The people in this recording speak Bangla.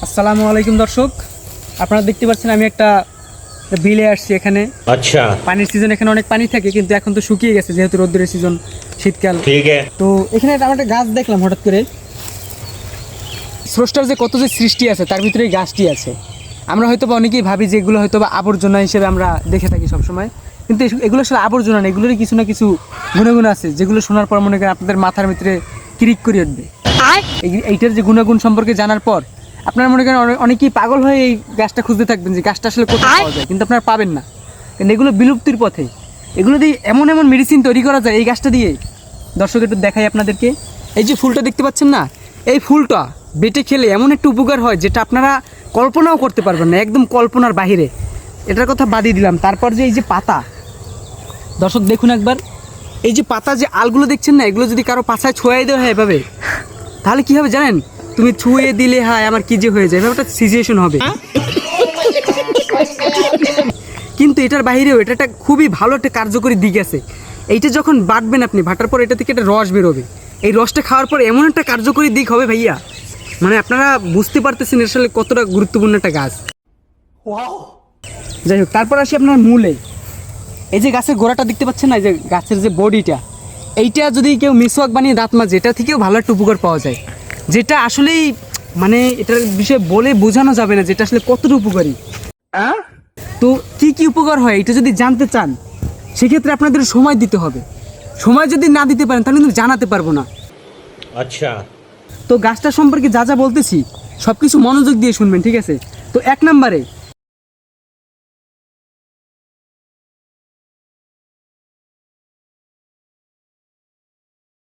আসসালামু আলাইকুম দর্শক, আপনারা দেখতে পাচ্ছেন আমি একটা বিলে আসছি। এখানে अच्छा পানির সিজন, এখানে অনেক পানি থাকে, কিন্তু এখন তো শুকিয়ে গেছে যেহেতু রোদ্রের সিজন, শীতকাল। ठीक है। তো এখানে আমার একটা গাছ দেখলাম হঠাৎ করে। স্রষ্টার যে কত যে সৃষ্টি আছে তার ভিতরে এই গাছটি আছে। আমরা হয়তো বা অনেকেই ভাবি যে এগুলো হয়তো বা আবর্জনা হিসেবে আমরা দেখে থাকি সবসময়, কিন্তু এগুলো আসলে আবর্জনা না, এগুলোরই কিছু না কিছু গুণাগুণ আছে যেগুলো শোনার পর মনে করেন আপনাদের মাথার ভিতরে ক্লিক করে উঠবে। এইটার যে গুণাগুণ সম্পর্কে জানার পর আপনারা মনে করেন অনেকেই পাগল হয়ে এই গাছটা খুঁজতে থাকবেন যে গাছটা আসলে কোথায় পাওয়া যায়, কিন্তু আপনারা পাবেন না, কারণ এগুলো বিলুপ্তির পথে। এগুলো দিয়ে এমন এমন মেডিসিন তৈরি করা যায় এই গাছটা দিয়ে। দর্শক একটু দেখাই আপনাদেরকে, এই যে ফুলটা দেখতে পাচ্ছেন না, এই ফুলটা বেটে খেলে এমন একটা উপকার হয় যেটা আপনারা কল্পনাও করতে পারবেন না, একদম কল্পনার বাহিরে। এটার কথা বাদই দিলাম। তারপর যে এই যে পাতা, দর্শক দেখুন একবার, এই যে পাতা যে আলগুলো দেখছেন না, এগুলো যদি কারো পাছায় ছোঁয়াই দেওয়া হয় এভাবে, তাহলে কি হবে জানেন? তুমি ছুঁয়ে দিলে হায় আমার কি যে হয়ে যায়, এভাবে একটা সিচুয়েশন হবে। কিন্তু এটার বাইরেও এটা একটা খুবই ভালো একটা কার্যকরী দিক আছে। এইটা যখন বাটবেন আপনি, বাটার পর এটা থেকে একটা রস বেরোবে, এই রসটা খাওয়ার পর এমন একটা কার্যকরী দিক হবে ভাইয়া, মানে আপনারা বুঝতে পারতেছেন আসলে কতটা গুরুত্বপূর্ণ একটা গাছ। যাই হোক, তারপর আসি আপনার মূলে। এই যে গাছের গোড়াটা দেখতে পাচ্ছেন না, এই যে গাছের যে বডিটা, এইটা যদি কেউ মিসওয়াক বানিয়ে দাঁত মাজে, এটা থেকেও ভালো একটা উপকার পাওয়া যায়, যেটা আসলেই মানে এটার বিষয়ে বলে বোঝানো যাবে না যেটা আসলে কতটা উপকারী। তো কি কি উপকার হয় এটা যদি জানতে চান, সেক্ষেত্রে আপনাদের সময় দিতে হবে। সময় যদি না দিতে পারেন তাহলে কিন্তু জানাতে পারবো না। अच्छा তো গাছটা সম্পর্কে যা যা বলতেছি সব কিছু মনোযোগ দিয়ে শুনবেন, ঠিক আছে? তো 1 নম্বরে